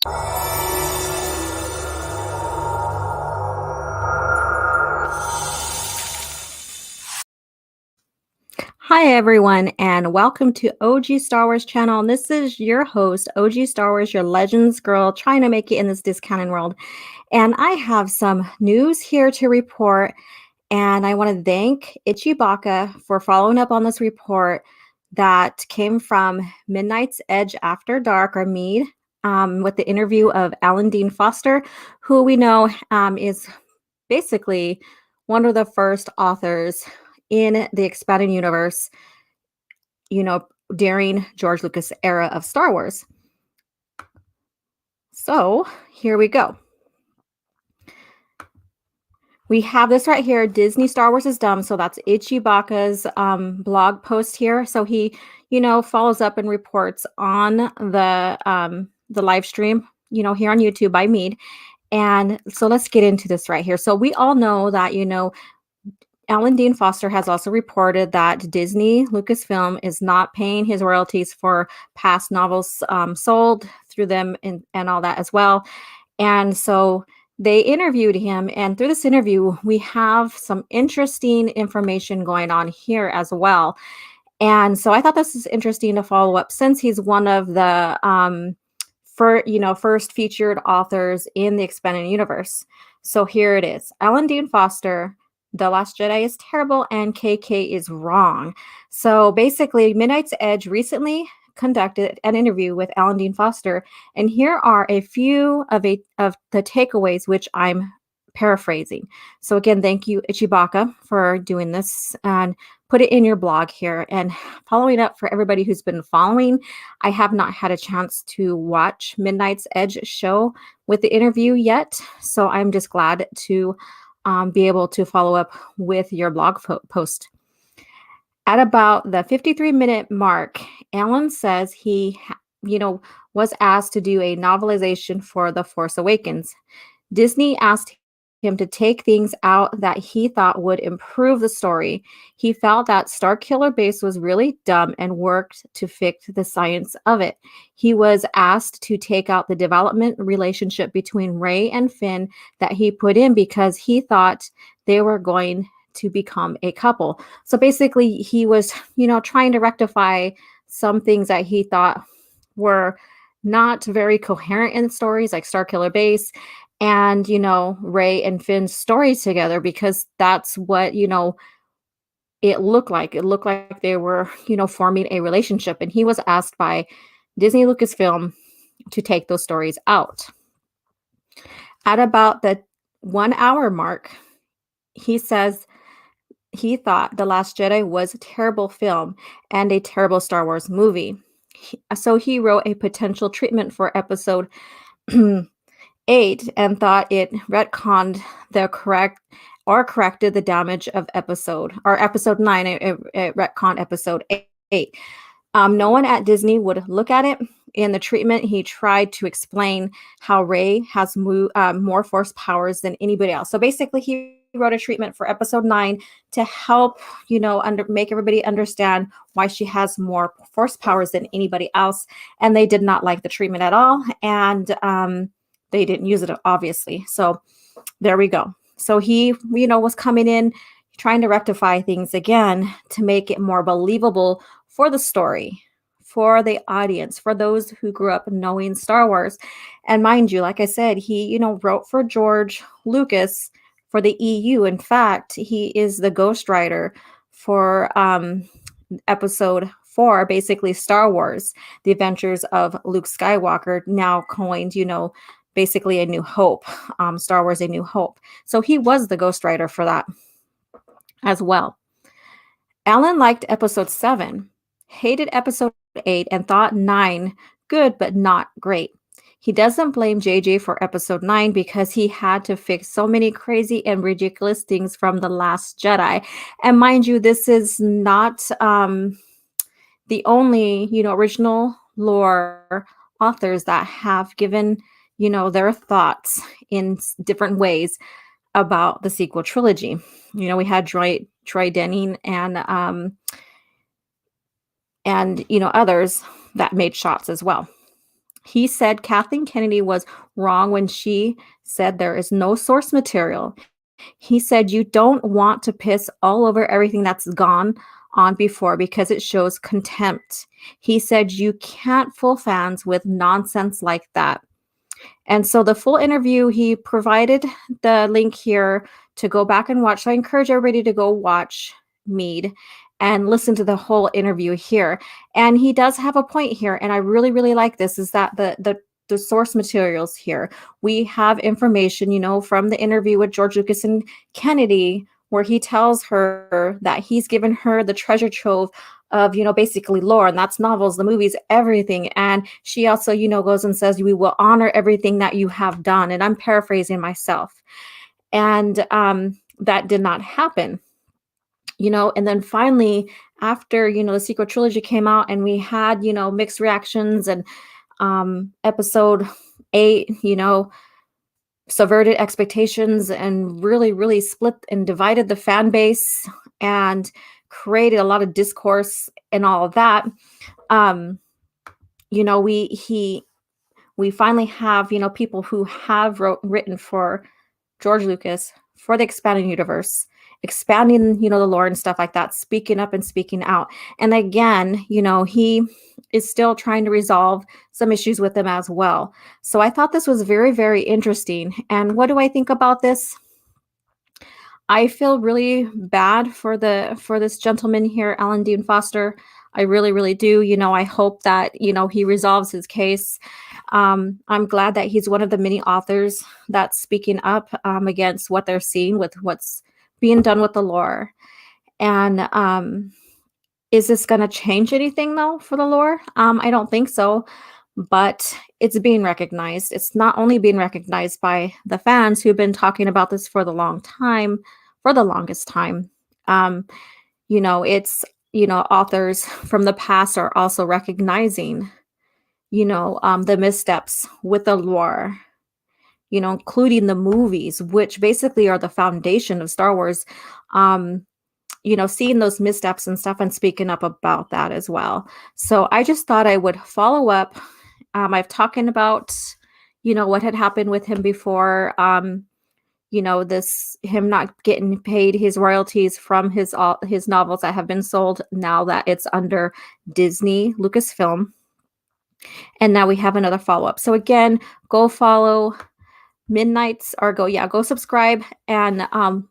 Hi, everyone, and welcome to OG Star Wars channel. And this is your host, OG Star Wars, your Legends girl, trying to make it in this discounted world. And I have some news here to report. And I want to thank Itchy Bacca for following up on this report that came from Midnight's Edge After Dark, or MEAD, with the interview of Alan Dean Foster, who we know is basically one of the first authors in the expanded universe, during George Lucas' era of Star Wars. So here we go. We have this right here. Disney Star Wars is dumb. So that's Itchy Bacca's blog post here. So he, follows up and reports on the live stream, here on YouTube by MEAD. And so let's get into this right here. So we all know that, Alan Dean Foster has also reported that Disney Lucasfilm is not paying his royalties for past novels sold through them and all that as well. And so they interviewed him. And through this interview, we have some interesting information going on here as well. And so I thought this is interesting to follow up since he's one of the first featured authors in the expanded universe. So here it is. Alan Dean Foster, The Last Jedi is terrible and KK is wrong. So basically, Midnight's Edge recently conducted an interview with Alan Dean Foster, and here are a few of the takeaways, which I'm paraphrasing. So again, thank you, Itchy Bacca, for doing this and put it in your blog here. And following up for everybody who's been following, I have not had a chance to watch Midnight's Edge show with the interview yet, so I'm just glad to be able to follow up with your blog post. At about the 53-minute mark, Alan says he, was asked to do a novelization for The Force Awakens. Disney asked him to take things out that he thought would improve the story. He felt that Starkiller Base was really dumb and worked to fix the science of it. He was asked to take out the development relationship between Rey and Finn that he put in because he thought they were going to become a couple. So basically, he was, trying to rectify some things that he thought were not very coherent in stories, like Starkiller Base and, Rey and Finn's stories together, because that's what, it looked like. It looked like they were, forming a relationship. And he was asked by Disney Lucasfilm to take those stories out. At about the 1 hour mark, he says he thought The Last Jedi was a terrible film and a terrible Star Wars movie. So he wrote a potential treatment for episode 8 and thought it retconned corrected the damage of episode 9. It retconned episode 8. No one at Disney would look at it. In the treatment, he tried to explain how Rey has more force powers than anybody else. So basically, he wrote a treatment for episode 9 to help, make everybody understand why she has more force powers than anybody else. And they did not like the treatment at all. And they didn't use it, obviously. So there we go. So he, was coming in, trying to rectify things again to make it more believable for the story, for the audience, for those who grew up knowing Star Wars. And mind you, like I said, he, wrote for George Lucas for the EU. In fact, he is the ghostwriter for episode 4, basically Star Wars, The Adventures of Luke Skywalker, now coined, basically A New Hope, Star Wars A New Hope. So he was the ghostwriter for that as well. Alan liked episode 7, hated episode 8, and thought 9 good but not great. He doesn't blame JJ for episode 9 because he had to fix so many crazy and ridiculous things from The Last Jedi. And mind you, this is not the only, original lore authors that have given, their thoughts in different ways about the sequel trilogy. We had Troy Denning and others that made shots as well. He said Kathleen Kennedy was wrong when she said there is no source material. He said, "You don't want to piss all over everything that's gone on before because it shows contempt." He said, "You can't fool fans with nonsense like that." And so the full interview, he provided the link here to go back and watch. So I encourage everybody to go watch Mead and listen to the whole interview here. And he does have a point here, and I really, really like this, is that the source materials here. We have information, from the interview with George Lucas and Kennedy, where he tells her that he's given her the treasure trove of, basically lore, and that's novels, the movies, everything. And she also, goes and says, "We will honor everything that you have done." And I'm paraphrasing myself. And that did not happen. And then finally, after, the sequel trilogy came out and we had, mixed reactions, and episode 8, subverted expectations and really, really split and divided the fan base and created a lot of discourse and all of that. Um, you know, we finally have, people who have written for George Lucas for the expanded universe, expanding, the lore and stuff like that, speaking up and speaking out. And again, he is still trying to resolve some issues with them as well. So I thought this was very, very interesting. And what do I think about this? I feel really bad for this gentleman here, Alan Dean Foster. I really, really do. I hope that, he resolves his case. I'm glad that he's one of the many authors that's speaking up against what they're seeing with what's being done with the lore. And is this going to change anything, though, for the lore? I don't think so. But it's being recognized. It's not only being recognized by the fans who've been talking about this for the longest time. Um, it's, authors from the past are also recognizing, the missteps with the lore, including the movies, which basically are the foundation of Star Wars. Seeing those missteps and stuff and speaking up about that as well. So I just thought I would follow up. I've talking about, what had happened with him before. This him not getting paid his royalties from his novels that have been sold now that it's under Disney Lucasfilm. And now we have another follow up. So again, go follow go subscribe and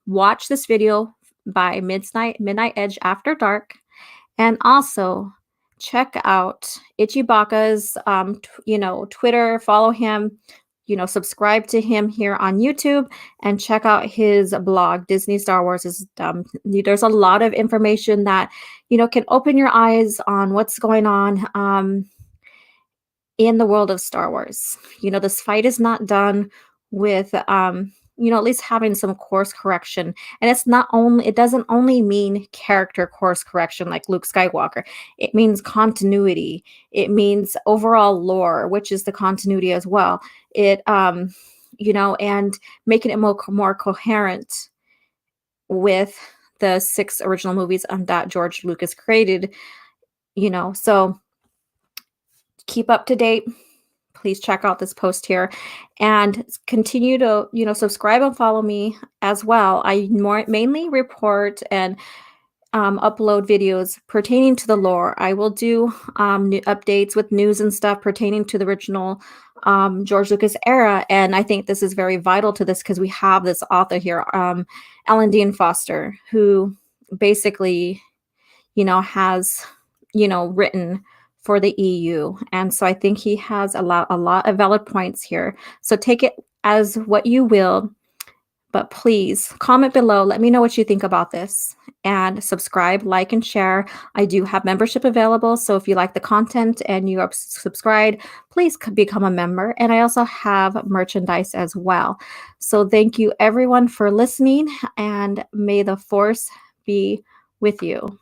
watch this video by Midnight Edge After Dark. And also check out Itchy Bacca's Twitter, follow him, subscribe to him here on YouTube, and check out his blog, Disney Star Wars is Dumb. There's a lot of information that, can open your eyes on what's going on in the world of Star Wars. This fight is not done with at least having some course correction. And it doesn't only mean character course correction like Luke Skywalker. It means continuity. It means overall lore, which is the continuity as well. It and making it more coherent with the 6 original movies that George Lucas created, so keep up to date. Please check out this post here and continue to, subscribe and follow me as well. I mainly report and upload videos pertaining to the lore. I will do new updates with news and stuff pertaining to the original George Lucas era. And I think this is very vital to this because we have this author here, Alan Dean Foster, who basically, has, written for the EU. And so I think he has a lot of valid points here. So take it as what you will, but please comment below. Let me know what you think about this, and subscribe, like, and share. I do have membership available. So if you like the content and you are subscribed, please become a member. And I also have merchandise as well. So thank you everyone for listening, and may the force be with you.